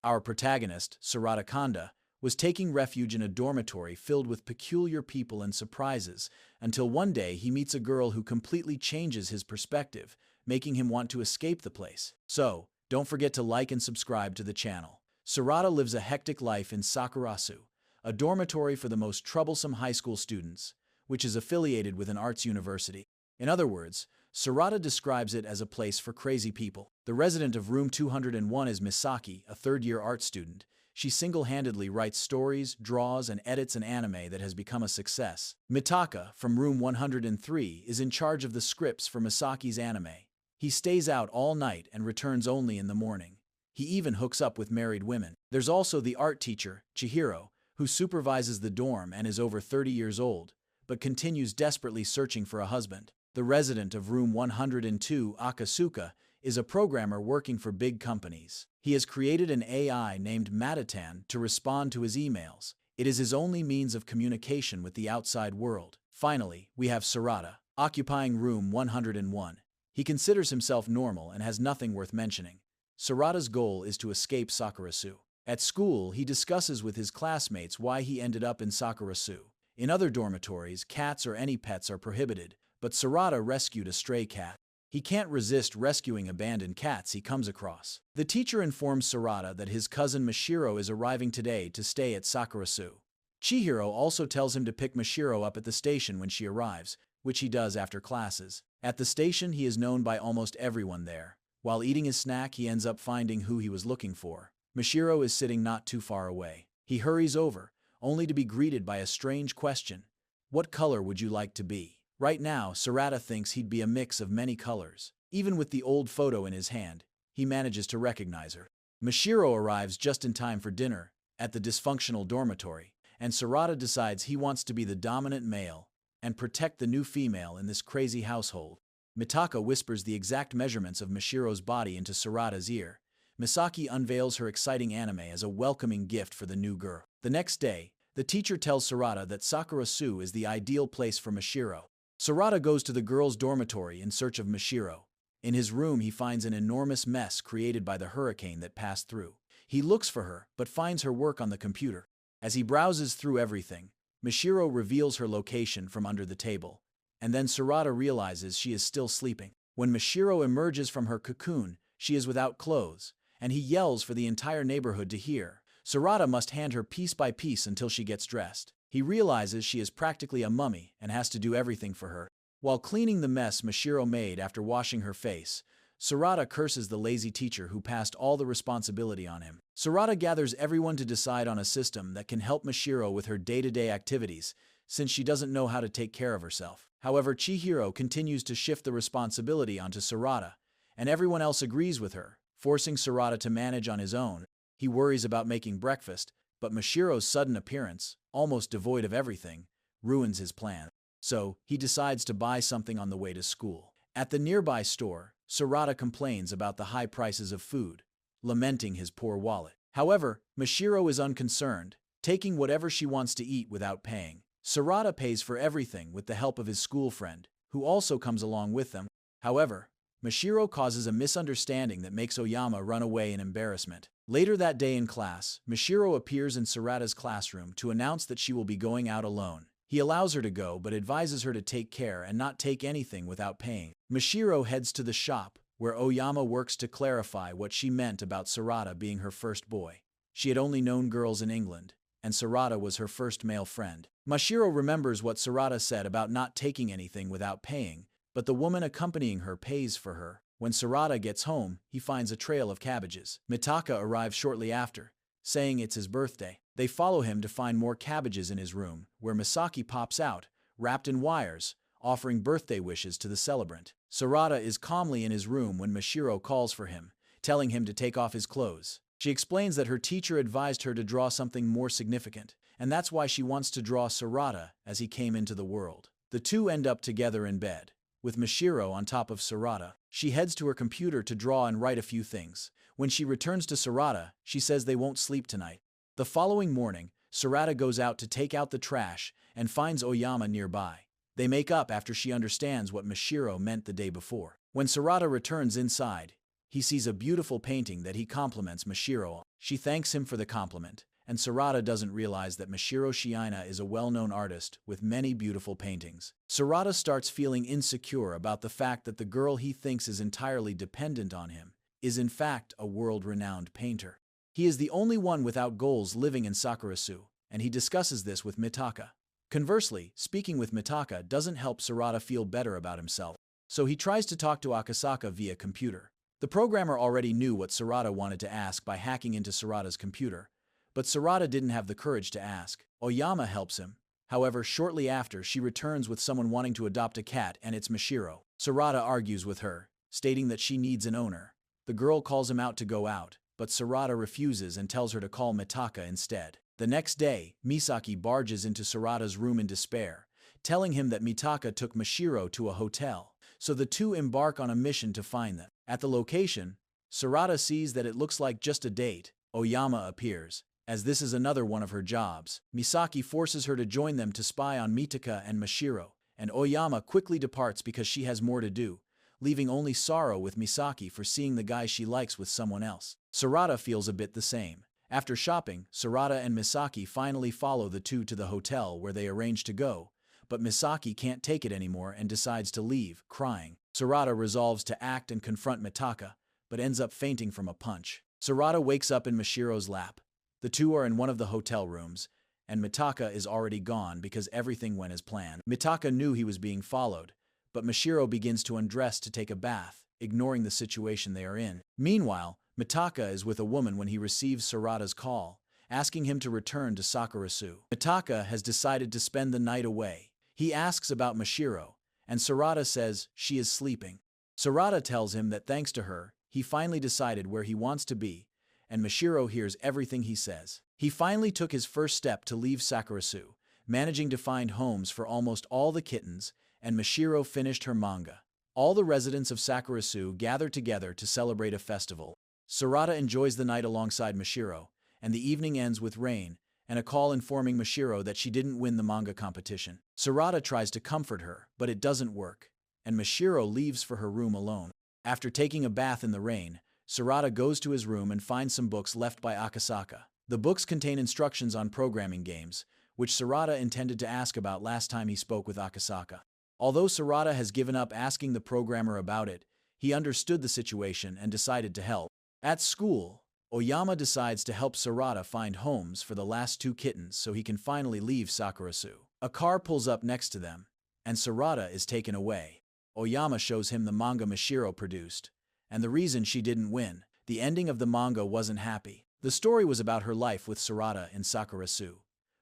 Our protagonist, Sorata, was taking refuge in a dormitory filled with peculiar people and surprises, until one day he meets a girl who completely changes his perspective, making him want to escape the place. So, don't forget to like and subscribe to the channel. Sorata lives a hectic life in Sakurasou, a dormitory for the most troublesome high school students, which is affiliated with an arts university. In other words, Sorata describes it as a place for crazy people. The resident of room 201 is Misaki, a third-year art student. She single-handedly writes stories, draws, and edits an anime that has become a success. Mitaka, from room 103, is in charge of the scripts for Misaki's anime. He stays out all night and returns only in the morning. He even hooks up with married women. There's also the art teacher, Chihiro, who supervises the dorm and is over 30 years old, but continues desperately searching for a husband. The resident of room 102, Akasuka, is a programmer working for big companies. He has created an AI named Matatan to respond to his emails. It is his only means of communication with the outside world. Finally, we have Sorata, occupying room 101. He considers himself normal and has nothing worth mentioning. Sorata's goal is to escape Sakurasou. At school, he discusses with his classmates why he ended up in Sakurasou. In other dormitories, cats or any pets are prohibited, but Sorata rescued a stray cat. He can't resist rescuing abandoned cats he comes across. The teacher informs Sorata that his cousin Mashiro is arriving today to stay at Sakurasou. Chihiro also tells him to pick Mashiro up at the station when she arrives, which he does after classes. At the station, he is known by almost everyone there. While eating his snack, he ends up finding who he was looking for. Mashiro is sitting not too far away. He hurries over, only to be greeted by a strange question. What color would you like to be? Right now, Sorata thinks he'd be a mix of many colors. Even with the old photo in his hand, he manages to recognize her. Mashiro arrives just in time for dinner at the dysfunctional dormitory, and Sorata decides he wants to be the dominant male and protect the new female in this crazy household. Mitaka whispers the exact measurements of Mashiro's body into Sorata's ear. Misaki unveils her exciting anime as a welcoming gift for the new girl. The next day, the teacher tells Sorata that Sakurasou is the ideal place for Mashiro. Sorata goes to the girls' dormitory in search of Mashiro. In his room, he finds an enormous mess created by the hurricane that passed through. He looks for her, but finds her work on the computer. As he browses through everything, Mashiro reveals her location from under the table, and then Sorata realizes she is still sleeping. When Mashiro emerges from her cocoon, she is without clothes, and he yells for the entire neighborhood to hear. Sorata must hand her piece by piece until she gets dressed. He realizes she is practically a mummy and has to do everything for her. While cleaning the mess Mashiro made after washing her face, Sorata curses the lazy teacher who passed all the responsibility on him. Sorata gathers everyone to decide on a system that can help Mashiro with her day-to-day activities, since she doesn't know how to take care of herself. However, Chihiro continues to shift the responsibility onto Sorata, and everyone else agrees with her, forcing Sorata to manage on his own. He worries about making breakfast, but Mashiro's sudden appearance, almost devoid of everything, ruins his plan. So, he decides to buy something on the way to school. At the nearby store, Sorata complains about the high prices of food, lamenting his poor wallet. However, Mashiro is unconcerned, taking whatever she wants to eat without paying. Sorata pays for everything with the help of his school friend, who also comes along with them. However, Mashiro causes a misunderstanding that makes Oyama run away in embarrassment. Later that day in class, Mashiro appears in Sorata's classroom to announce that she will be going out alone. He allows her to go but advises her to take care and not take anything without paying. Mashiro heads to the shop, where Oyama works to clarify what she meant about Sorata being her first boy. She had only known girls in England, and Sorata was her first male friend. Mashiro remembers what Sorata said about not taking anything without paying, but the woman accompanying her pays for her. When Sorata gets home, he finds a trail of cabbages. Mitaka arrives shortly after, saying it's his birthday. They follow him to find more cabbages in his room, where Misaki pops out, wrapped in wires, offering birthday wishes to the celebrant. Sorata is calmly in his room when Mashiro calls for him, telling him to take off his clothes. She explains that her teacher advised her to draw something more significant, and that's why she wants to draw Sorata as he came into the world. The two end up together in bed, with Mashiro on top of Sorata. She heads to her computer to draw and write a few things. When she returns to Sorata, she says they won't sleep tonight. The following morning, Sorata goes out to take out the trash and finds Oyama nearby. They make up after she understands what Mashiro meant the day before. When Sorata returns inside, he sees a beautiful painting that he compliments Mashiro on. She thanks him for the compliment, and Sorata doesn't realize that Mashiro Shiina is a well-known artist with many beautiful paintings. Sorata starts feeling insecure about the fact that the girl he thinks is entirely dependent on him is in fact a world-renowned painter. He is the only one without goals living in Sakurasou, and he discusses this with Mitaka. Conversely, speaking with Mitaka doesn't help Sorata feel better about himself, so he tries to talk to Akasaka via computer. The programmer already knew what Sorata wanted to ask by hacking into Sorata's computer, but Sorata didn't have the courage to ask. Oyama helps him. However, shortly after, she returns with someone wanting to adopt a cat, and it's Mashiro. Sorata argues with her, stating that she needs an owner. The girl calls him out to go out, but Sorata refuses and tells her to call Mitaka instead. The next day, Misaki barges into Sorata's room in despair, telling him that Mitaka took Mashiro to a hotel, so the two embark on a mission to find them. At the location, Sorata sees that it looks like just a date. Oyama appears, as this is another one of her jobs. Misaki forces her to join them to spy on Mitaka and Mashiro, and Oyama quickly departs because she has more to do, leaving only sorrow with Misaki for seeing the guy she likes with someone else. Sorata feels a bit the same. After shopping, Sorata and Misaki finally follow the two to the hotel where they arrange to go, but Misaki can't take it anymore and decides to leave, crying. Sorata resolves to act and confront Mitaka, but ends up fainting from a punch. Sorata wakes up in Mashiro's lap. The two are in one of the hotel rooms, and Mitaka is already gone because everything went as planned. Mitaka knew he was being followed, but Mashiro begins to undress to take a bath, ignoring the situation they are in. Meanwhile, Mitaka is with a woman when he receives Sorata's call, asking him to return to Sakurasou. Mitaka has decided to spend the night away. He asks about Mashiro, and Sorata says she is sleeping. Sorata tells him that thanks to her, he finally decided where he wants to be, and Mashiro hears everything he says. He finally took his first step to leave Sakurasou, managing to find homes for almost all the kittens, and Mashiro finished her manga. All the residents of Sakurasou gather together to celebrate a festival. Sorata enjoys the night alongside Mashiro, and the evening ends with rain and a call informing Mashiro that she didn't win the manga competition. Sorata tries to comfort her, but it doesn't work, and Mashiro leaves for her room alone. After taking a bath in the rain, Sorata goes to his room and finds some books left by Akasaka. The books contain instructions on programming games, which Sorata intended to ask about last time he spoke with Akasaka. Although Sorata has given up asking the programmer about it, he understood the situation and decided to help. At school, Oyama decides to help Sorata find homes for the last two kittens so he can finally leave Sakurasou. A car pulls up next to them, and Sorata is taken away. Oyama shows him the manga Mashiro produced, and the reason she didn't win. The ending of the manga wasn't happy. The story was about her life with Sorata in Sakurasou.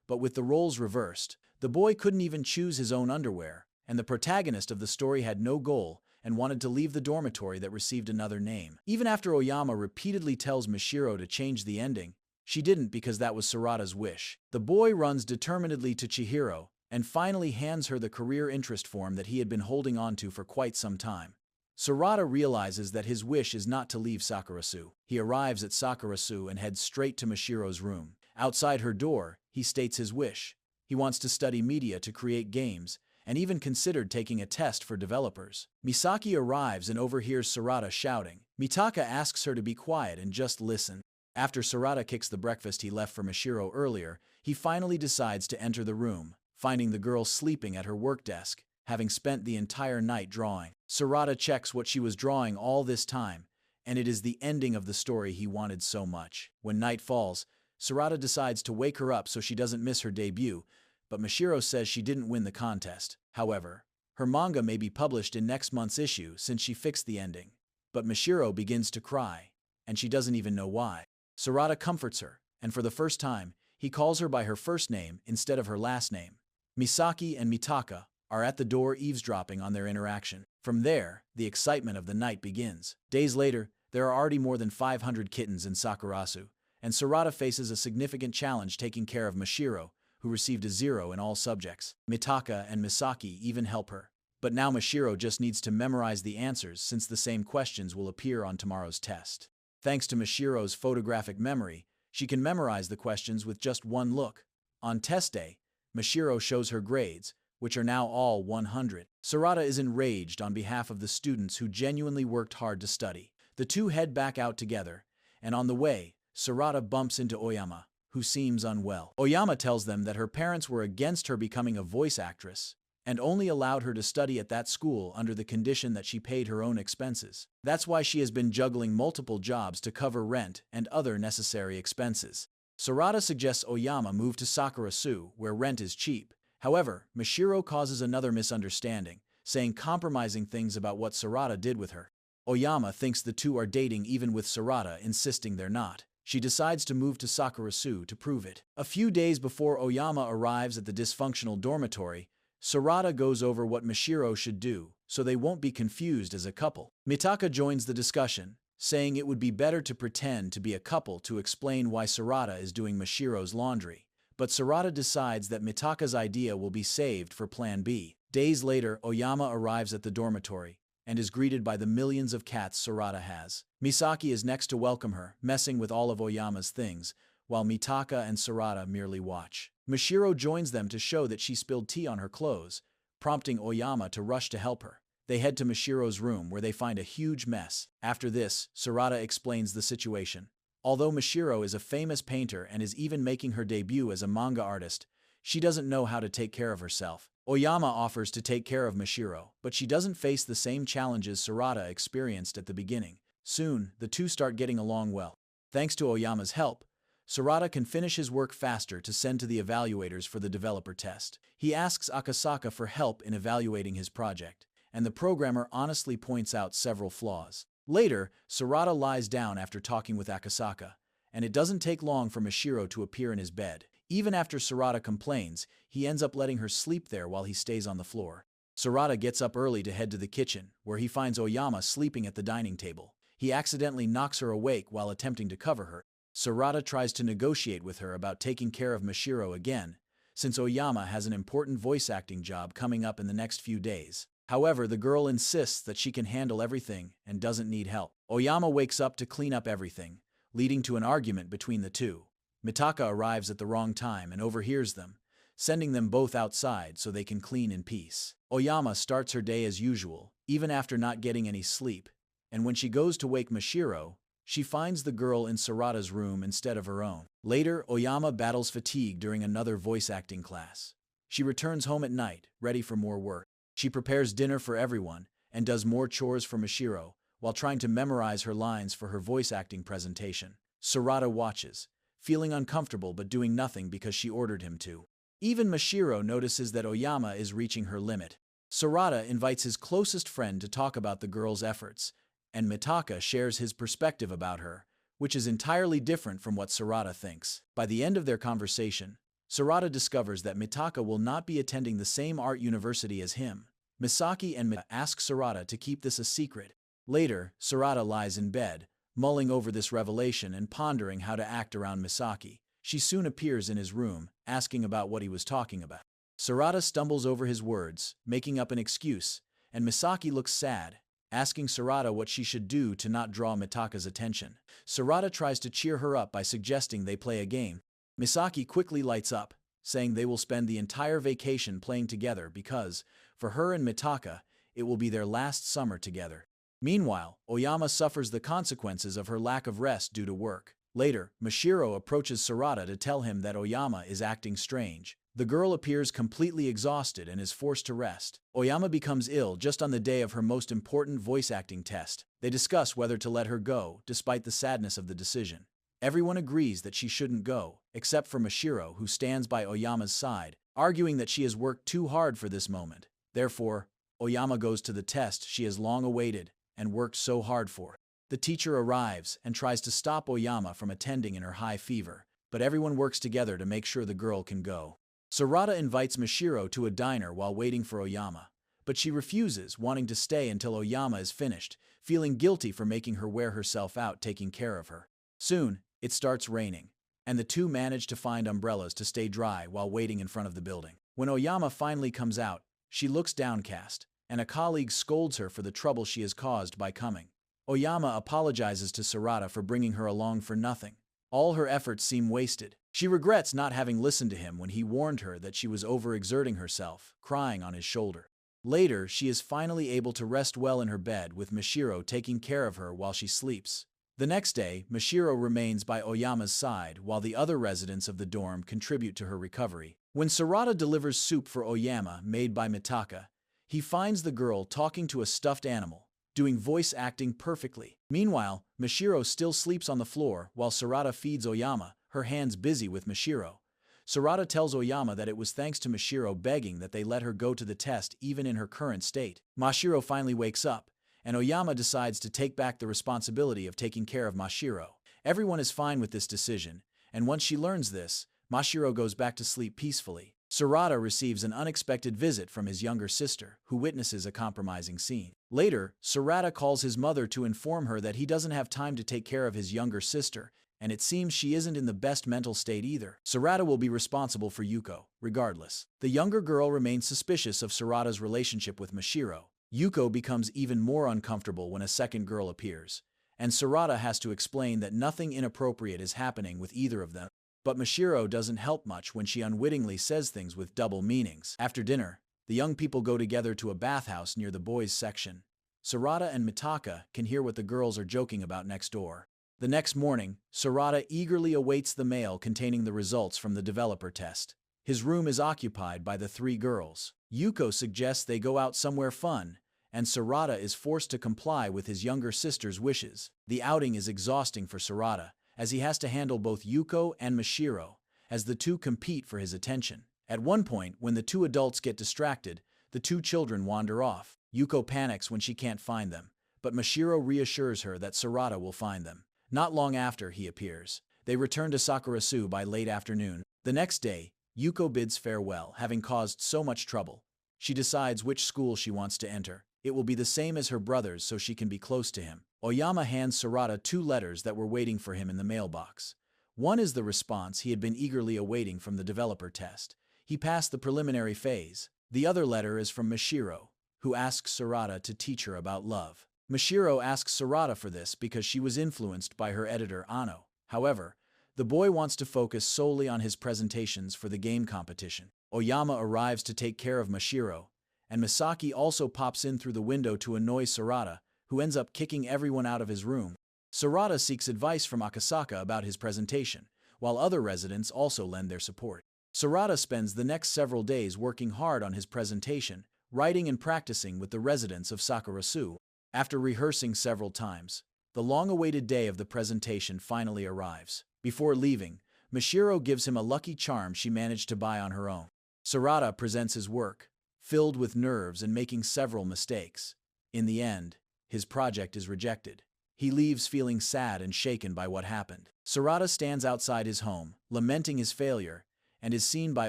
But with the roles reversed, the boy couldn't even choose his own underwear, and the protagonist of the story had no goal and wanted to leave the dormitory that received another name. Even after Oyama repeatedly tells Mashiro to change the ending, she didn't because that was Sorata's wish. The boy runs determinedly to Chihiro and finally hands her the career interest form that he had been holding on to for quite some time. Sorata realizes that his wish is not to leave Sakurasou. He arrives at Sakurasou and heads straight to Mashiro's room. Outside her door, he states his wish. He wants to study media to create games, and even considered taking a test for developers. Misaki arrives and overhears Sorata shouting. Mitaka asks her to be quiet and just listen. After Sorata kicks the breakfast he left for Mashiro earlier, he finally decides to enter the room, finding the girl sleeping at her work desk, having spent the entire night drawing. Sorata checks what she was drawing all this time, and it is the ending of the story he wanted so much. When night falls, Sorata decides to wake her up so she doesn't miss her debut, but Mashiro says she didn't win the contest. However, her manga may be published in next month's issue since she fixed the ending. But Mashiro begins to cry, and she doesn't even know why. Sorata comforts her, and for the first time, he calls her by her first name instead of her last name. Misaki and Mitaka are at the door eavesdropping on their interaction. From there, the excitement of the night begins. Days later, there are already more than 500 kittens in Sakurasou, and Sorata faces a significant challenge taking care of Mashiro, who received a 0 in all subjects. Mitaka and Misaki even help her. But now Mashiro just needs to memorize the answers since the same questions will appear on tomorrow's test. Thanks to Mashiro's photographic memory, she can memorize the questions with just one look. On test day, Mashiro shows her grades, which are now all 100. Sorata is enraged on behalf of the students who genuinely worked hard to study. The two head back out together, and on the way, Sorata bumps into Oyama, who seems unwell. Oyama tells them that her parents were against her becoming a voice actress and only allowed her to study at that school under the condition that she paid her own expenses. That's why she has been juggling multiple jobs to cover rent and other necessary expenses. Sorata suggests Oyama move to Sakurasou, where rent is cheap. However, Mashiro causes another misunderstanding, saying compromising things about what Sorata did with her. Oyama thinks the two are dating even with Sorata insisting they're not. She decides to move to Sakurasou to prove it. A few days before Oyama arrives at the dysfunctional dormitory, Sorata goes over what Mashiro should do, so they won't be confused as a couple. Mitaka joins the discussion, saying it would be better to pretend to be a couple to explain why Sorata is doing Mashiro's laundry. But Sorata decides that Mitaka's idea will be saved for Plan B. Days later, Oyama arrives at the dormitory and is greeted by the millions of cats Sorata has. Misaki is next to welcome her, messing with all of Oyama's things, while Mitaka and Sorata merely watch. Mashiro joins them to show that she spilled tea on her clothes, prompting Oyama to rush to help her. They head to Mashiro's room where they find a huge mess. After this, Sorata explains the situation. Although Mashiro is a famous painter and is even making her debut as a manga artist, she doesn't know how to take care of herself. Oyama offers to take care of Mashiro, but she doesn't face the same challenges Sorata experienced at the beginning. Soon, the two start getting along well. Thanks to Oyama's help, Sorata can finish his work faster to send to the evaluators for the developer test. He asks Akasaka for help in evaluating his project, and the programmer honestly points out several flaws. Later, Sorata lies down after talking with Akasaka, and it doesn't take long for Mashiro to appear in his bed. Even after Sorata complains, he ends up letting her sleep there while he stays on the floor. Sorata gets up early to head to the kitchen, where he finds Oyama sleeping at the dining table. He accidentally knocks her awake while attempting to cover her. Sorata tries to negotiate with her about taking care of Mashiro again, since Oyama has an important voice acting job coming up in the next few days. However, the girl insists that she can handle everything and doesn't need help. Oyama wakes up to clean up everything, leading to an argument between the two. Mitaka arrives at the wrong time and overhears them, sending them both outside so they can clean in peace. Oyama starts her day as usual, even after not getting any sleep, and when she goes to wake Mashiro, she finds the girl in Sorata's room instead of her own. Later, Oyama battles fatigue during another voice acting class. She returns home at night, ready for more work. She prepares dinner for everyone and does more chores for Mashiro while trying to memorize her lines for her voice acting presentation. Sorata watches, feeling uncomfortable but doing nothing because she ordered him to. Even Mashiro notices that Oyama is reaching her limit. Sorata invites his closest friend to talk about the girl's efforts, and Mitaka shares his perspective about her, which is entirely different from what Sorata thinks. By the end of their conversation, Sorata discovers that Mitaka will not be attending the same art university as him. Misaki and Mitaka ask Sorata to keep this a secret. Later, Sorata lies in bed, mulling over this revelation and pondering how to act around Misaki. She soon appears in his room, asking about what he was talking about. Sorata stumbles over his words, making up an excuse, and Misaki looks sad, asking Sorata what she should do to not draw Mitaka's attention. Sorata tries to cheer her up by suggesting they play a game. Misaki quickly lights up, saying they will spend the entire vacation playing together because, for her and Mitaka, it will be their last summer together. Meanwhile, Oyama suffers the consequences of her lack of rest due to work. Later, Mashiro approaches Sorata to tell him that Oyama is acting strange. The girl appears completely exhausted and is forced to rest. Oyama becomes ill just on the day of her most important voice acting test. They discuss whether to let her go, despite the sadness of the decision. Everyone agrees that she shouldn't go, except for Mashiro, who stands by Oyama's side, arguing that she has worked too hard for this moment. Therefore, Oyama goes to the test she has long awaited and worked so hard for. The teacher arrives and tries to stop Oyama from attending in her high fever, but everyone works together to make sure the girl can go. Sorata invites Mashiro to a diner while waiting for Oyama, but she refuses, wanting to stay until Oyama is finished, feeling guilty for making her wear herself out taking care of her. Soon, it starts raining, and the two manage to find umbrellas to stay dry while waiting in front of the building. When Oyama finally comes out, she looks downcast, and a colleague scolds her for the trouble she has caused by coming. Oyama apologizes to Sorata for bringing her along for nothing. All her efforts seem wasted. She regrets not having listened to him when he warned her that she was overexerting herself, crying on his shoulder. Later, she is finally able to rest well in her bed with Mashiro taking care of her while she sleeps. The next day, Mashiro remains by Oyama's side while the other residents of the dorm contribute to her recovery. When Sorata delivers soup for Oyama made by Mitaka, he finds the girl talking to a stuffed animal, doing voice acting perfectly. Meanwhile, Mashiro still sleeps on the floor while Sorata feeds Oyama, her hands busy with Mashiro. Sorata tells Oyama that it was thanks to Mashiro begging that they let her go to the test even in her current state. Mashiro finally wakes up, and Oyama decides to take back the responsibility of taking care of Mashiro. Everyone is fine with this decision, and once she learns this, Mashiro goes back to sleep peacefully. Sorata receives an unexpected visit from his younger sister, who witnesses a compromising scene. Later, Sorata calls his mother to inform her that he doesn't have time to take care of his younger sister, and it seems she isn't in the best mental state either. Sorata will be responsible for Yuko, regardless. The younger girl remains suspicious of Sorata's relationship with Mashiro. Yuko becomes even more uncomfortable when a second girl appears, and Sorata has to explain that nothing inappropriate is happening with either of them. But Mashiro doesn't help much when she unwittingly says things with double meanings. After dinner, the young people go together to a bathhouse near the boys' section. Sorata and Mitaka can hear what the girls are joking about next door. The next morning, Sorata eagerly awaits the mail containing the results from the developer test. His room is occupied by the three girls. Yuko suggests they go out somewhere fun, and Sorata is forced to comply with his younger sister's wishes. The outing is exhausting for Sorata, as he has to handle both Yuko and Mashiro, as the two compete for his attention. At one point, when the two adults get distracted, the two children wander off. Yuko panics when she can't find them, but Mashiro reassures her that Sorata will find them. Not long after he appears, they return to Sakurasou by late afternoon. The next day, Yuko bids farewell, having caused so much trouble. She decides which school she wants to enter. It will be the same as her brother's so she can be close to him. Oyama hands Sorata 2 letters that were waiting for him in the mailbox. One is the response he had been eagerly awaiting from the developer test. He passed the preliminary phase. The other letter is from Mashiro, who asks Sorata to teach her about love. Mashiro asks Sorata for this because she was influenced by her editor Ano. However, the boy wants to focus solely on his presentations for the game competition. Oyama arrives to take care of Mashiro, and Misaki also pops in through the window to annoy Sorata, who ends up kicking everyone out of his room. Sorata seeks advice from Akasaka about his presentation, while other residents also lend their support. Sorata spends the next several days working hard on his presentation, writing and practicing with the residents of Sakurasou. After rehearsing several times, the long-awaited day of the presentation finally arrives. Before leaving, Mashiro gives him a lucky charm she managed to buy on her own. Sorata presents his work, filled with nerves and making several mistakes. In the end, his project is rejected. He leaves feeling sad and shaken by what happened. Sorata stands outside his home, lamenting his failure, and is seen by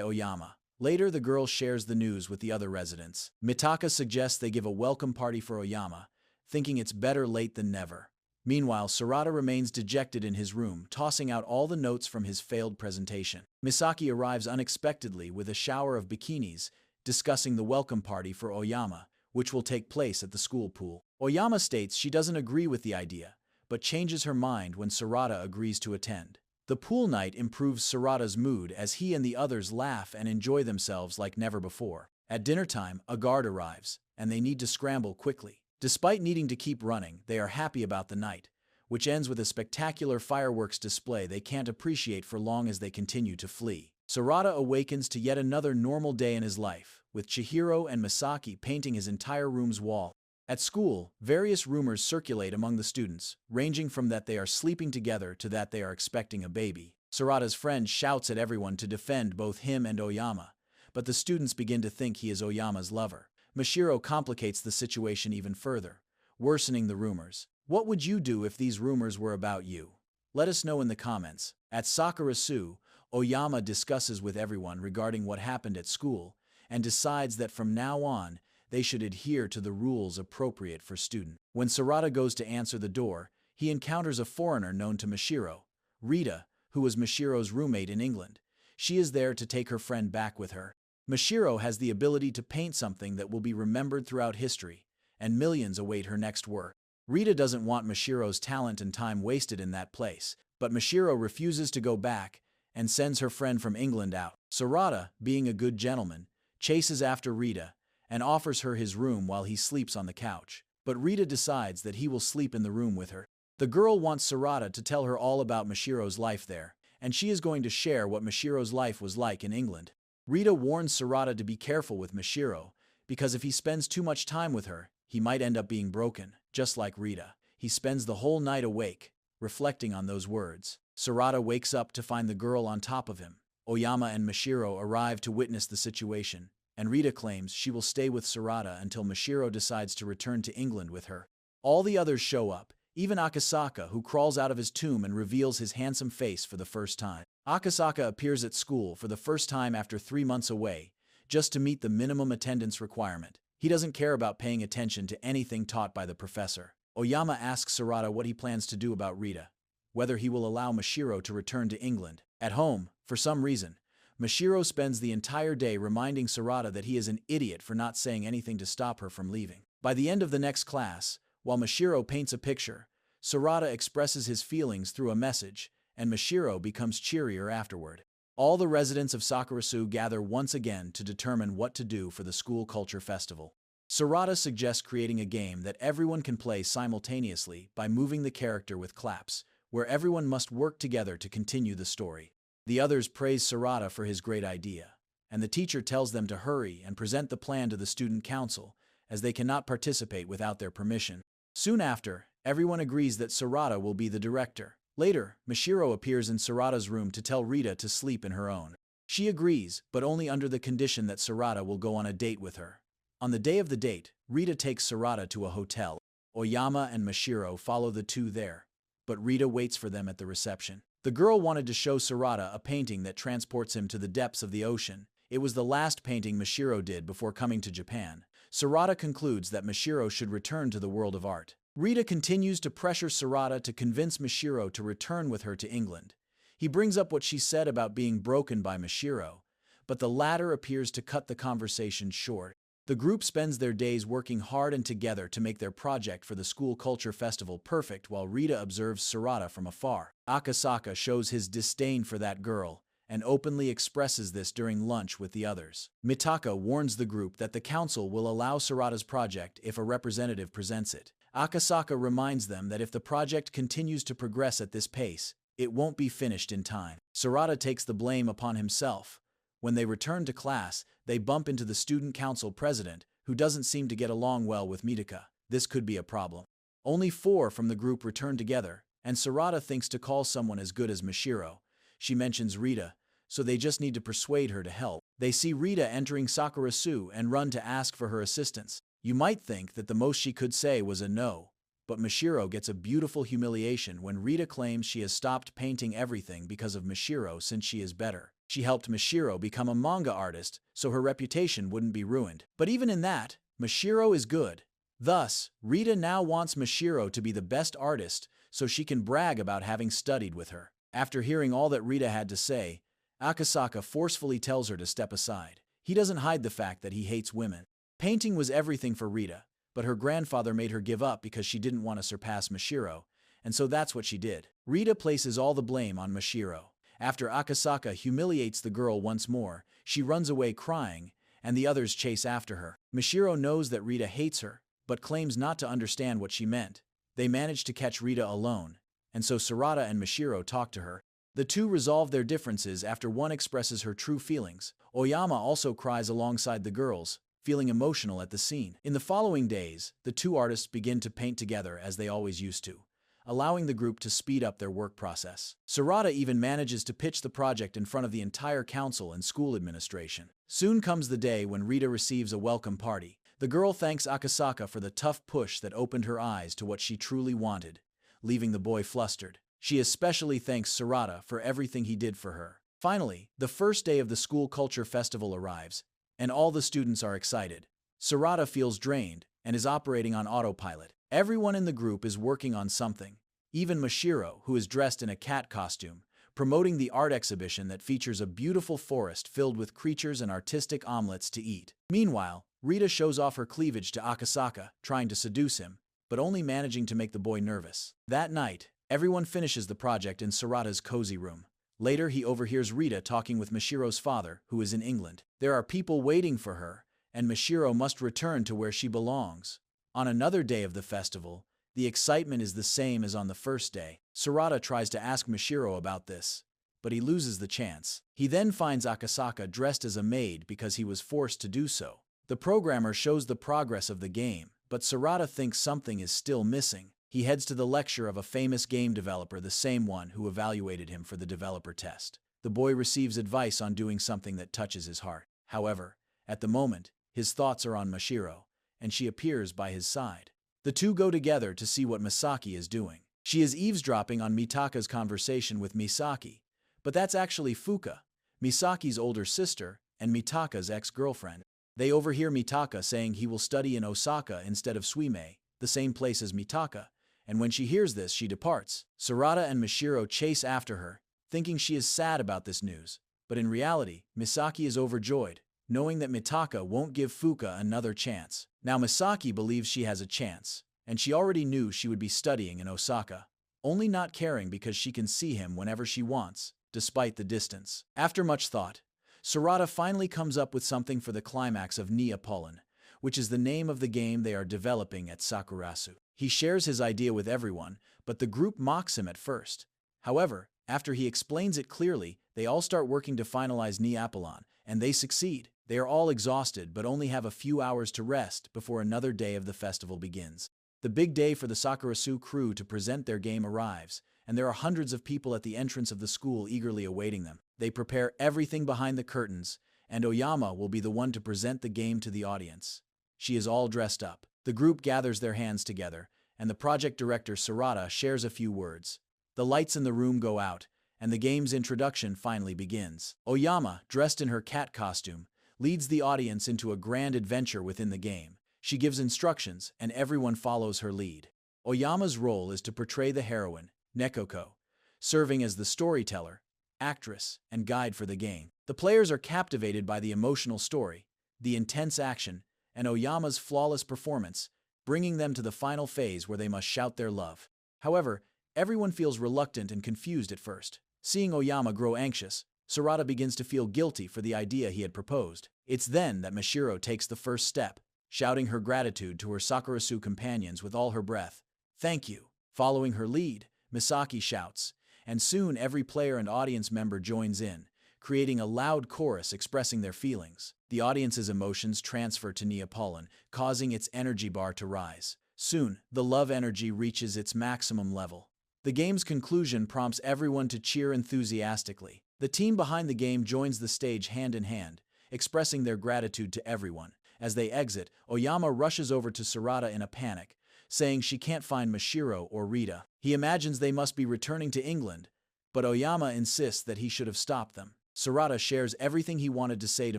Oyama. Later, the girl shares the news with the other residents. Mitaka suggests they give a welcome party for Oyama, thinking it's better late than never. Meanwhile, Sorata remains dejected in his room, tossing out all the notes from his failed presentation. Misaki arrives unexpectedly with a shower of bikinis, discussing the welcome party for Oyama, which will take place at the school pool. Oyama states she doesn't agree with the idea, but changes her mind when Sorata agrees to attend. The pool night improves Sorata's mood as he and the others laugh and enjoy themselves like never before. At dinner time, a guard arrives, and they need to scramble quickly. Despite needing to keep running, they are happy about the night, which ends with a spectacular fireworks display they can't appreciate for long as they continue to flee. Sorata awakens to yet another normal day in his life, with Chihiro and Misaki painting his entire room's wall. At school, various rumors circulate among the students, ranging from that they are sleeping together to that they are expecting a baby. Sorata's friend shouts at everyone to defend both him and Oyama, but the students begin to think he is Oyama's lover. Mashiro complicates the situation even further, worsening the rumors. What would you do if these rumors were about you? Let us know in the comments. At Sakurasou, Oyama discusses with everyone regarding what happened at school and decides that from now on, they should adhere to the rules appropriate for students. When Sorata goes to answer the door, he encounters a foreigner known to Mashiro, Rita, who was Mashiro's roommate in England. She is there to take her friend back with her. Mashiro has the ability to paint something that will be remembered throughout history, and millions await her next work. Rita doesn't want Mashiro's talent and time wasted in that place, but Mashiro refuses to go back and sends her friend from England out. Sorata, being a good gentleman, chases after Rita and offers her his room while he sleeps on the couch. But Rita decides that he will sleep in the room with her. The girl wants Sorata to tell her all about Mashiro's life there, and she is going to share what Mashiro's life was like in England. Rita warns Sorata to be careful with Mashiro, because if he spends too much time with her, he might end up being broken, just like Rita. He spends the whole night awake, reflecting on those words. Sorata wakes up to find the girl on top of him. Oyama and Mashiro arrive to witness the situation, and Rita claims she will stay with Sorata until Mashiro decides to return to England with her. All the others show up, even Akasaka, who crawls out of his tomb and reveals his handsome face for the first time. Akasaka appears at school for the first time after 3 months away, just to meet the minimum attendance requirement. He doesn't care about paying attention to anything taught by the professor. Oyama asks Sorata what he plans to do about Rita, whether he will allow Mashiro to return to England. At home, for some reason, Mashiro spends the entire day reminding Sorata that he is an idiot for not saying anything to stop her from leaving. By the end of the next class, while Mashiro paints a picture, Sorata expresses his feelings through a message, and Mashiro becomes cheerier afterward. All the residents of Sakurasou gather once again to determine what to do for the school culture festival. Sorata suggests creating a game that everyone can play simultaneously by moving the character with claps, where everyone must work together to continue the story. The others praise Sorata for his great idea, and the teacher tells them to hurry and present the plan to the student council, as they cannot participate without their permission. Soon after, everyone agrees that Sorata will be the director. Later, Mashiro appears in Sorata's room to tell Rita to sleep in her own. She agrees, but only under the condition that Sorata will go on a date with her. On the day of the date, Rita takes Sorata to a hotel. Oyama and Mashiro follow the two there, but Rita waits for them at the reception. The girl wanted to show Sorata a painting that transports him to the depths of the ocean. It was the last painting Mashiro did before coming to Japan. Sorata concludes that Mashiro should return to the world of art. Rita continues to pressure Sorata to convince Mashiro to return with her to England. He brings up what she said about being broken by Mashiro, but the latter appears to cut the conversation short. The group spends their days working hard and together to make their project for the school culture festival perfect while Rita observes Sorata from afar. Akasaka shows his disdain for that girl and openly expresses this during lunch with the others. Mitaka warns the group that the council will allow Sorata's project if a representative presents it. Akasaka reminds them that if the project continues to progress at this pace, it won't be finished in time. Sorata takes the blame upon himself. When they return to class, they bump into the student council president, who doesn't seem to get along well with Mitaka. This could be a problem. Only 4 from the group return together, and Sorata thinks to call someone as good as Mashiro. She mentions Rita, so they just need to persuade her to help. They see Rita entering Sakurasou and run to ask for her assistance. You might think that the most she could say was a no, but Mashiro gets a beautiful humiliation when Rita claims she has stopped painting everything because of Mashiro since she is better. She helped Mashiro become a manga artist, so her reputation wouldn't be ruined. But even in that, Mashiro is good. Thus, Rita now wants Mashiro to be the best artist so she can brag about having studied with her. After hearing all that Rita had to say, Akasaka forcefully tells her to step aside. He doesn't hide the fact that he hates women. Painting was everything for Rita, but her grandfather made her give up because she didn't want to surpass Mashiro, and so that's what she did. Rita places all the blame on Mashiro. After Akasaka humiliates the girl once more, she runs away crying, and the others chase after her. Mashiro knows that Rita hates her, but claims not to understand what she meant. They manage to catch Rita alone, and so Sorata and Mashiro talk to her. The two resolve their differences after one expresses her true feelings. Oyama also cries alongside the girls, feeling emotional at the scene. In the following days, the two artists begin to paint together as they always used to, allowing the group to speed up their work process. Sorata even manages to pitch the project in front of the entire council and school administration. Soon comes the day when Rita receives a welcome party. The girl thanks Akasaka for the tough push that opened her eyes to what she truly wanted, leaving the boy flustered. She especially thanks Sorata for everything he did for her. Finally, the first day of the school culture festival arrives, and all the students are excited. Sorata feels drained and is operating on autopilot. Everyone in the group is working on something, even Mashiro, who is dressed in a cat costume, promoting the art exhibition that features a beautiful forest filled with creatures and artistic omelets to eat. Meanwhile, Rita shows off her cleavage to Akasaka, trying to seduce him, but only managing to make the boy nervous. That night, everyone finishes the project in Sorata's cozy room. Later, he overhears Rita talking with Mashiro's father, who is in England. There are people waiting for her, and Mashiro must return to where she belongs. On another day of the festival, The excitement is the same as on the first day. Sorata tries to ask Mashiro about this, but he loses the chance. He then finds Akasaka dressed as a maid because he was forced to do so. The programmer shows the progress of the game, but Sorata thinks something is still missing. He heads to the lecture of a famous game developer, the same one who evaluated him for the developer test. The boy receives advice on doing something that touches his heart. However, at the moment, his thoughts are on Mashiro, and she appears by his side. The two go together to see what Misaki is doing. She is eavesdropping on Mitaka's conversation with Misaki, but that's actually Fuka, Misaki's older sister and Mitaka's ex-girlfriend. They overhear Mitaka saying he will study in Osaka instead of Suimei, the same place as Mitaka, and when she hears this, she departs. Sorata and Mashiro chase after her, thinking she is sad about this news, but in reality, Misaki is overjoyed, knowing that Mitaka won't give Fuka another chance. Now Misaki believes she has a chance, and she already knew she would be studying in Osaka, only not caring because she can see him whenever she wants, despite the distance. After much thought, Sorata finally comes up with something for the climax of Neapolitan, which is the name of the game they are developing at Sakurasou. He shares his idea with everyone, but the group mocks him at first. However, after he explains it clearly, they all start working to finalize Neapolitan, and they succeed. They are all exhausted but only have a few hours to rest before another day of the festival begins. The big day for the Sakurasou crew to present their game arrives, and there are hundreds of people at the entrance of the school eagerly awaiting them. They prepare everything behind the curtains, and Oyama will be the one to present the game to the audience. She is all dressed up. The group gathers their hands together, and the project director Sorata shares a few words. The lights in the room go out, and the game's introduction finally begins. Oyama, dressed in her cat costume, leads the audience into a grand adventure within the game. She gives instructions, and everyone follows her lead. Oyama's role is to portray the heroine, Nekoko, serving as the storyteller, actress, and guide for the game. The players are captivated by the emotional story, the intense action, and Oyama's flawless performance, bringing them to the final phase where they must shout their love. However, everyone feels reluctant and confused at first. Seeing Oyama grow anxious, Sorata begins to feel guilty for the idea he had proposed. It's then that Mashiro takes the first step, shouting her gratitude to her Sakurasou companions with all her breath. "Thank you." Following her lead, Misaki shouts, and soon every player and audience member joins in, creating a loud chorus expressing their feelings. The audience's emotions transfer to Neapolitan, causing its energy bar to rise. Soon, the love energy reaches its maximum level. The game's conclusion prompts everyone to cheer enthusiastically. The team behind the game joins the stage hand in hand, expressing their gratitude to everyone. As they exit, Oyama rushes over to Sorata in a panic, saying she can't find Mashiro or Rita. He imagines they must be returning to England, but Oyama insists that he should have stopped them. Sorata shares everything he wanted to say to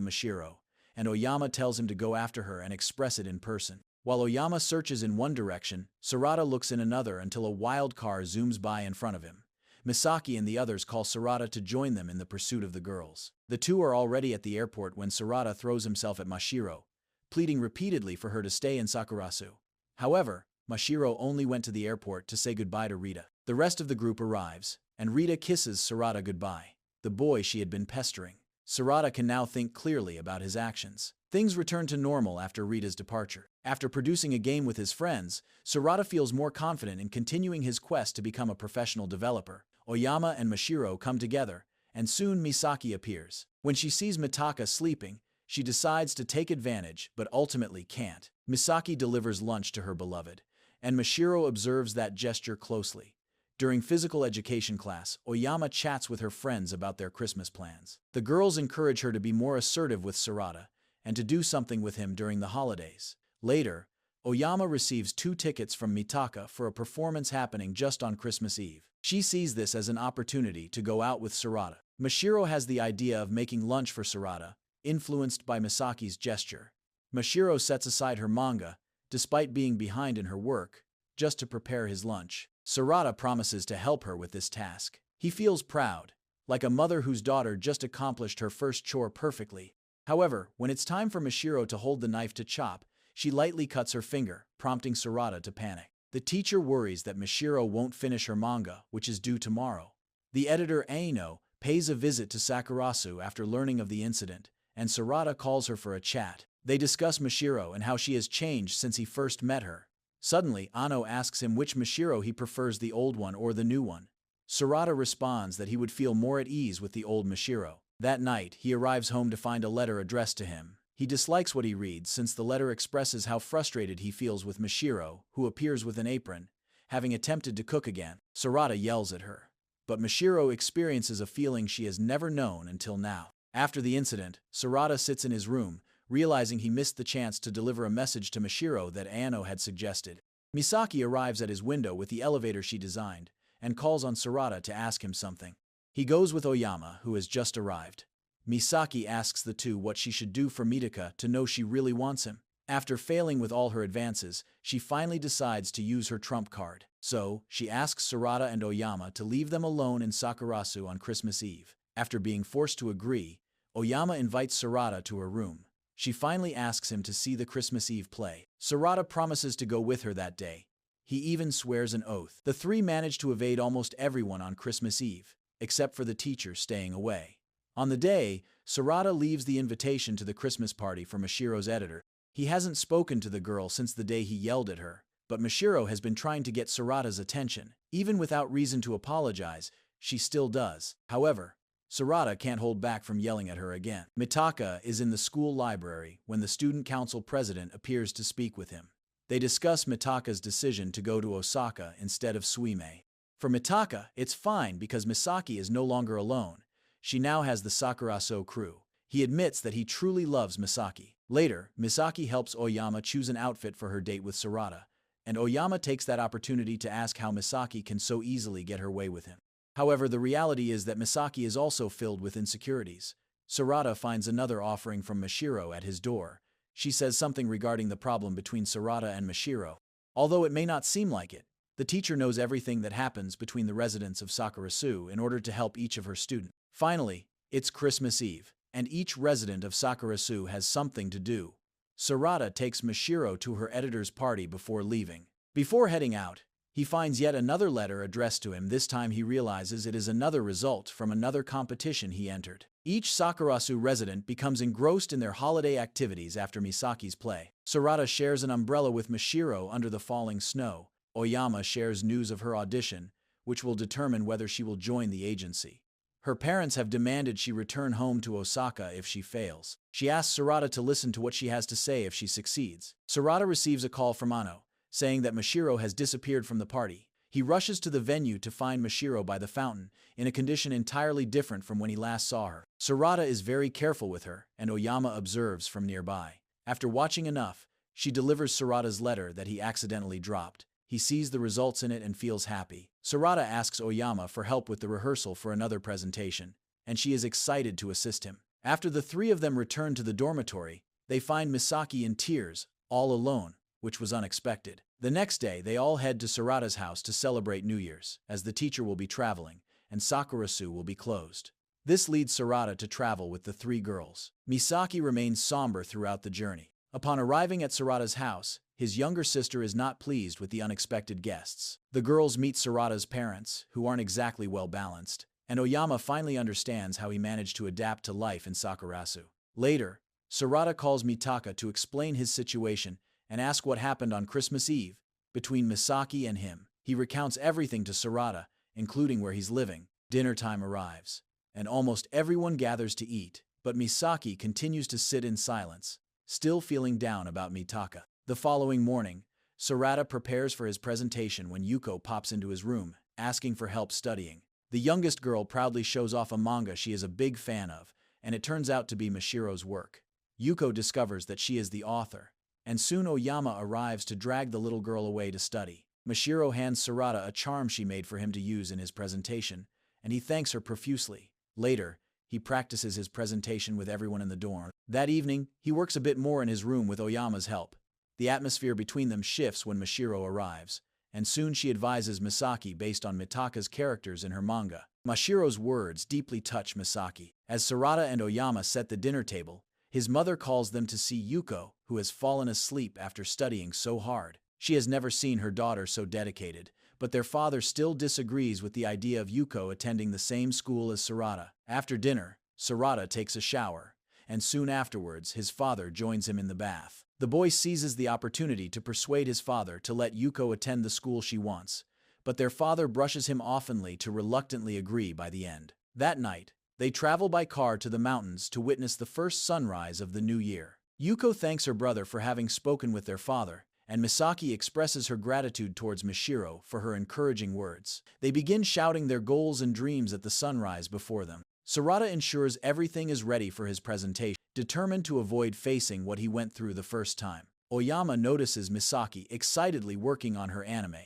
Mashiro, and Oyama tells him to go after her and express it in person. While Oyama searches in one direction, Sorata looks in another until a wild car zooms by in front of him. Misaki and the others call Sorata to join them in the pursuit of the girls. The two are already at the airport when Sorata throws himself at Mashiro, pleading repeatedly for her to stay in Sakurasou. However, Mashiro only went to the airport to say goodbye to Rita. The rest of the group arrives, and Rita kisses Sorata goodbye, the boy she had been pestering. Sorata can now think clearly about his actions. Things return to normal after Rita's departure. After producing a game with his friends, Sorata feels more confident in continuing his quest to become a professional developer. Oyama and Mashiro come together, and soon Misaki appears. When she sees Mitaka sleeping, she decides to take advantage but ultimately can't. Misaki delivers lunch to her beloved, and Mashiro observes that gesture closely. During physical education class, Oyama chats with her friends about their Christmas plans. The girls encourage her to be more assertive with Sorata and to do something with him during the holidays. Later, Oyama receives 2 tickets from Mitaka for a performance happening just on Christmas Eve. She sees this as an opportunity to go out with Sorata. Mashiro has the idea of making lunch for Sorata, influenced by Misaki's gesture. Mashiro sets aside her manga, despite being behind in her work, just to prepare his lunch. Sorata promises to help her with this task. He feels proud, like a mother whose daughter just accomplished her first chore perfectly. However, when it's time for Mashiro to hold the knife to chop, she lightly cuts her finger, prompting Sorata to panic. The teacher worries that Mashiro won't finish her manga, which is due tomorrow. The editor Aino pays a visit to Sakurasou after learning of the incident, and Sorata calls her for a chat. They discuss Mashiro and how she has changed since he first met her, Suddenly, Ano asks him which Mashiro he prefers, the old one or the new one. Sorata responds that he would feel more at ease with the old Mashiro. That night, he arrives home to find a letter addressed to him. He dislikes what he reads since the letter expresses how frustrated he feels with Mashiro, who appears with an apron, having attempted to cook again. Sorata yells at her, but Mashiro experiences a feeling she has never known until now. After the incident, Sorata sits in his room, realizing he missed the chance to deliver a message to Mashiro that Ano had suggested. Misaki arrives at his window with the elevator she designed, and calls on Sorata to ask him something. He goes with Oyama, who has just arrived. Misaki asks the two what she should do for Mitaka to know she really wants him. After failing with all her advances, she finally decides to use her trump card. So, she asks Sorata and Oyama to leave them alone in Sakurasou on Christmas Eve. After being forced to agree, Oyama invites Sorata to her room. She finally asks him to see the Christmas Eve play. Sorata promises to go with her that day. He even swears an oath. The three manage to evade almost everyone on Christmas Eve, except for the teacher staying away. On the day, Sorata leaves the invitation to the Christmas party for Mashiro's editor. He hasn't spoken to the girl since the day he yelled at her, but Mashiro has been trying to get Sorata's attention. Even without reason to apologize, she still does. However, Sorata can't hold back from yelling at her again. Mitaka is in the school library when the student council president appears to speak with him. They discuss Mitaka's decision to go to Osaka instead of Suime. For Mitaka, it's fine because Misaki is no longer alone. She now has the Sakurasou crew. He admits that he truly loves Misaki. Later, Misaki helps Oyama choose an outfit for her date with Sorata, and Oyama takes that opportunity to ask how Misaki can so easily get her way with him. However, the reality is that Misaki is also filled with insecurities. Sorata finds another offering from Mashiro at his door. She says something regarding the problem between Sorata and Mashiro. Although it may not seem like it, the teacher knows everything that happens between the residents of Sakurasou in order to help each of her students. Finally, it's Christmas Eve, and each resident of Sakurasou has something to do. Sorata takes Mashiro to her editor's party before leaving. Before heading out, he finds yet another letter addressed to him. This time he realizes it is another result from another competition he entered. Each Sakurasou resident becomes engrossed in their holiday activities after Misaki's play. Sorata shares an umbrella with Mashiro under the falling snow. Oyama shares news of her audition, which will determine whether she will join the agency. Her parents have demanded she return home to Osaka if she fails. She asks Sorata to listen to what she has to say if she succeeds. Sorata receives a call from Ano, saying that Mashiro has disappeared from the party. He rushes to the venue to find Mashiro by the fountain, in a condition entirely different from when he last saw her. Sorata is very careful with her, and Oyama observes from nearby. After watching enough, she delivers Sorata's letter that he accidentally dropped. He sees the results in it and feels happy. Sorata asks Oyama for help with the rehearsal for another presentation, and she is excited to assist him. After the three of them return to the dormitory, they find Misaki in tears, all alone, which was unexpected. The next day, they all head to Sorata's house to celebrate New Year's, as the teacher will be traveling, and Sakurasou will be closed. This leads Sorata to travel with the three girls. Misaki remains somber throughout the journey. Upon arriving at Sorata's house, his younger sister is not pleased with the unexpected guests. The girls meet Sorata's parents, who aren't exactly well-balanced, and Oyama finally understands how he managed to adapt to life in Sakurasou. Later, Sorata calls Mitaka to explain his situation and ask what happened on Christmas Eve between Misaki and him. He recounts everything to Sorata, including where he's living. Dinner time arrives, and almost everyone gathers to eat, but Misaki continues to sit in silence, still feeling down about Mitaka. The following morning, Sorata prepares for his presentation when Yuko pops into his room, asking for help studying. The youngest girl proudly shows off a manga she is a big fan of, and it turns out to be Mashiro's work. Yuko discovers that she is the author, and soon Oyama arrives to drag the little girl away to study. Mashiro hands Sorata a charm she made for him to use in his presentation, and he thanks her profusely. Later, he practices his presentation with everyone in the dorm. That evening, he works a bit more in his room with Oyama's help. The atmosphere between them shifts when Mashiro arrives, and soon she advises Misaki based on Mitaka's characters in her manga. Mashiro's words deeply touch Misaki. As Sorata and Oyama set the dinner table, his mother calls them to see Yuko, who has fallen asleep after studying so hard. She has never seen her daughter so dedicated, but their father still disagrees with the idea of Yuko attending the same school as Sorata. After dinner, Sorata takes a shower, and soon afterwards his father joins him in the bath. The boy seizes the opportunity to persuade his father to let Yuko attend the school she wants, but their father brushes him offenly to reluctantly agree by the end. That night, they travel by car to the mountains to witness the first sunrise of the new year. Yuko thanks her brother for having spoken with their father, and Misaki expresses her gratitude towards Mishiro for her encouraging words. They begin shouting their goals and dreams at the sunrise before them. Sorata ensures everything is ready for his presentation, determined to avoid facing what he went through the first time. Oyama notices Misaki excitedly working on her anime,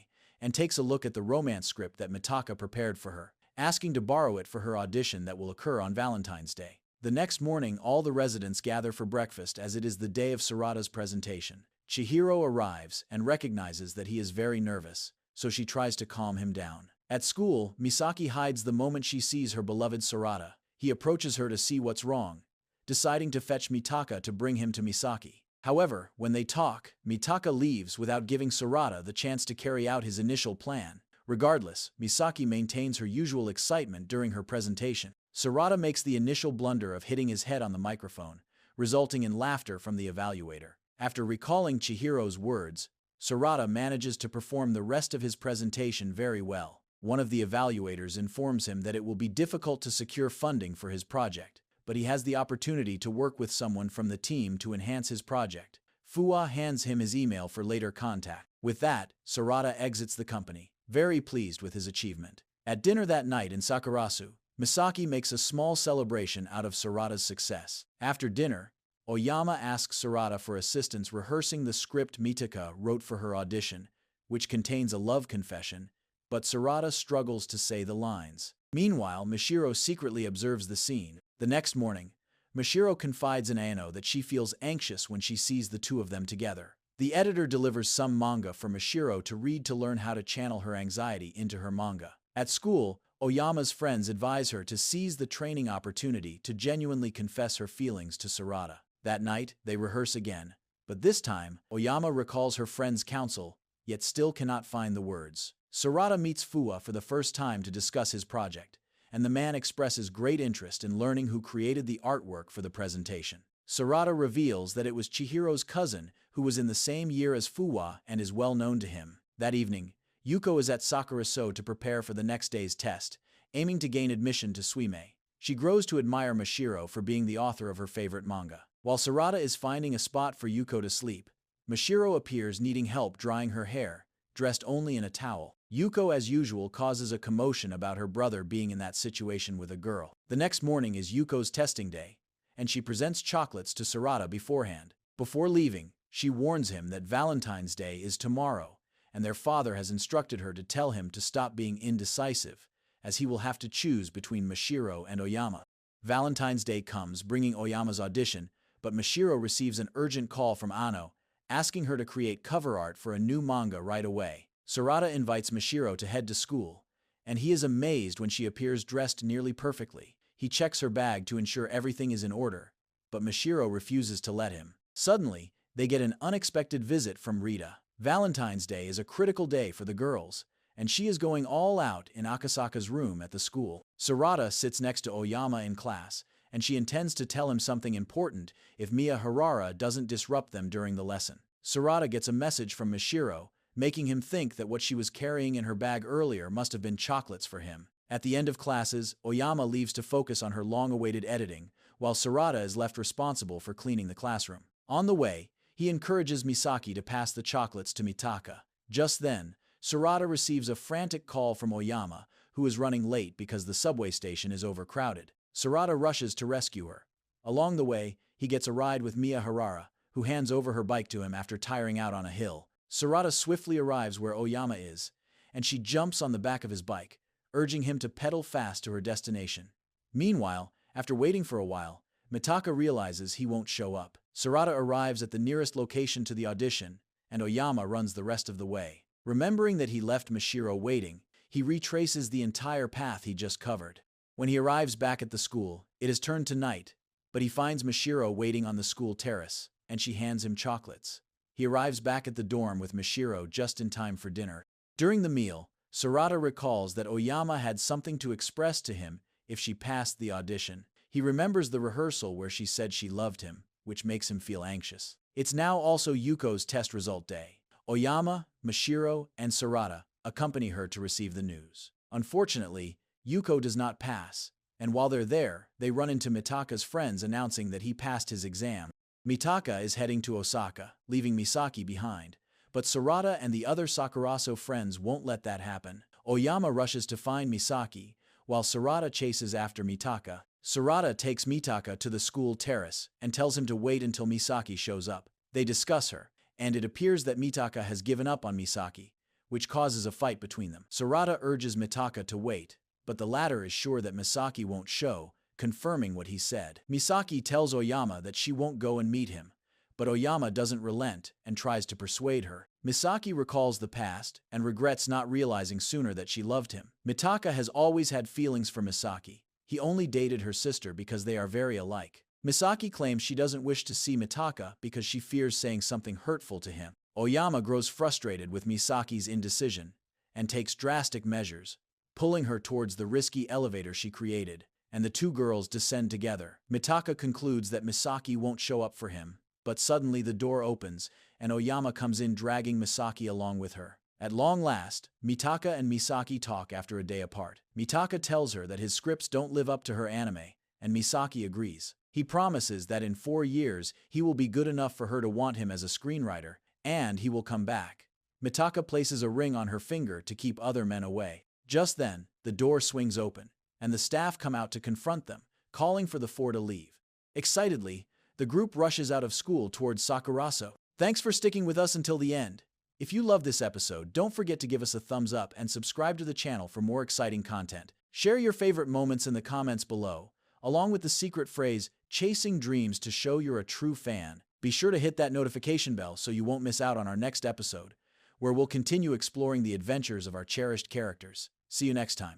and takes a look at the romance script that Mitaka prepared for her, asking to borrow it for her audition that will occur on Valentine's Day. The next morning, all the residents gather for breakfast as it is the day of Sorata's presentation. Chihiro arrives and recognizes that he is very nervous, so she tries to calm him down. At school, Misaki hides the moment she sees her beloved Sorata. He approaches her to see what's wrong, deciding to fetch Mitaka to bring him to Misaki. However, when they talk, Mitaka leaves without giving Sorata the chance to carry out his initial plan. Regardless, Misaki maintains her usual excitement during her presentation. Sorata makes the initial blunder of hitting his head on the microphone, resulting in laughter from the evaluator. After recalling Chihiro's words, Sorata manages to perform the rest of his presentation very well. One of the evaluators informs him that it will be difficult to secure funding for his project, but he has the opportunity to work with someone from the team to enhance his project. Fuwa hands him his email for later contact. With that, Sorata exits the company, very pleased with his achievement. At dinner that night in Sakurasou, Misaki makes a small celebration out of Sorata's success. After dinner, Oyama asks Sorata for assistance rehearsing the script Mitaka wrote for her audition, which contains a love confession, but Sorata struggles to say the lines. Meanwhile, Mishiro secretly observes the scene. The next morning, Mishiro confides in Aino that she feels anxious when she sees the two of them together. The editor delivers some manga for Mishiro to read to learn how to channel her anxiety into her manga. At school, Oyama's friends advise her to seize the training opportunity to genuinely confess her feelings to Sorata. That night, they rehearse again, but this time, Oyama recalls her friend's counsel, yet still cannot find the words. Sorata meets Fuwa for the first time to discuss his project, and the man expresses great interest in learning who created the artwork for the presentation. Sorata reveals that it was Chihiro's cousin who was in the same year as Fuwa and is well known to him. That evening, Yuko is at Sakurasou to prepare for the next day's test, aiming to gain admission to Suime. She grows to admire Mishiro for being the author of her favorite manga. While Sorata is finding a spot for Yuko to sleep, Mishiro appears needing help drying her hair, dressed only in a towel. Yuko, as usual, causes a commotion about her brother being in that situation with a girl. The next morning is Yuko's testing day, and she presents chocolates to Sorata beforehand. Before leaving, she warns him that Valentine's Day is tomorrow, and their father has instructed her to tell him to stop being indecisive, as he will have to choose between Mishiro and Oyama. Valentine's Day comes, bringing Oyama's audition, but Mishiro receives an urgent call from Ano, asking her to create cover art for a new manga right away. Sorata invites Mishiro to head to school, and he is amazed when she appears dressed nearly perfectly. He checks her bag to ensure everything is in order, but Mishiro refuses to let him. Suddenly, they get an unexpected visit from Rita. Valentine's Day is a critical day for the girls, and she is going all out in Akasaka's room at the school. Sorata sits next to Oyama in class, and she intends to tell him something important if Miyahara doesn't disrupt them during the lesson. Sorata gets a message from Mishiro, making him think that what she was carrying in her bag earlier must have been chocolates for him. At the end of classes, Oyama leaves to focus on her long-awaited editing, while Sorata is left responsible for cleaning the classroom. On the way, he encourages Misaki to pass the chocolates to Mitaka. Just then, Sorata receives a frantic call from Oyama, who is running late because the subway station is overcrowded. Sorata rushes to rescue her. Along the way, he gets a ride with Miyahara, who hands over her bike to him after tiring out on a hill. Sorata swiftly arrives where Oyama is, and she jumps on the back of his bike, urging him to pedal fast to her destination. Meanwhile, after waiting for a while, Mitaka realizes he won't show up. Sorata arrives at the nearest location to the audition, and Oyama runs the rest of the way. Remembering that he left Mishiro waiting, he retraces the entire path he just covered. When he arrives back at the school, it has turned to night, but he finds Mishiro waiting on the school terrace, and she hands him chocolates. He arrives back at the dorm with Mishiro just in time for dinner. During the meal, Sorata recalls that Oyama had something to express to him if she passed the audition. He remembers the rehearsal where she said she loved him, which makes him feel anxious. It's now also Yuko's test result day. Oyama, Mashiro, and Sorata accompany her to receive the news. Unfortunately, Yuko does not pass, and while they're there, they run into Mitaka's friends announcing that he passed his exam. Mitaka is heading to Osaka, leaving Misaki behind, but Sorata and the other Sakurasou friends won't let that happen. Oyama rushes to find Misaki, while Sorata chases after Mitaka. Sorata takes Mitaka to the school terrace and tells him to wait until Misaki shows up. They discuss her, and it appears that Mitaka has given up on Misaki, which causes a fight between them. Sorata urges Mitaka to wait, but the latter is sure that Misaki won't show, confirming what he said. Misaki tells Oyama that she won't go and meet him, but Oyama doesn't relent and tries to persuade her. Misaki recalls the past and regrets not realizing sooner that she loved him. Mitaka has always had feelings for Misaki. He only dated her sister because they are very alike. Misaki claims she doesn't wish to see Mitaka because she fears saying something hurtful to him. Oyama grows frustrated with Misaki's indecision and takes drastic measures, pulling her towards the risky elevator she created, and the two girls descend together. Mitaka concludes that Misaki won't show up for him, but suddenly the door opens and Oyama comes in dragging Misaki along with her. At long last, Mitaka and Misaki talk after a day apart. Mitaka tells her that his scripts don't live up to her anime, and Misaki agrees. He promises that in 4 years he will be good enough for her to want him as a screenwriter, and he will come back. Mitaka places a ring on her finger to keep other men away. Just then, the door swings open, and the staff come out to confront them, calling for the four to leave. Excitedly, the group rushes out of school towards Sakurasou. Thanks for sticking with us until the end. If you love this episode, don't forget to give us a thumbs up and subscribe to the channel for more exciting content. Share your favorite moments in the comments below, along with the secret phrase, "Chasing Dreams," to show you're a true fan. Be sure to hit that notification bell so you won't miss out on our next episode, where we'll continue exploring the adventures of our cherished characters. See you next time.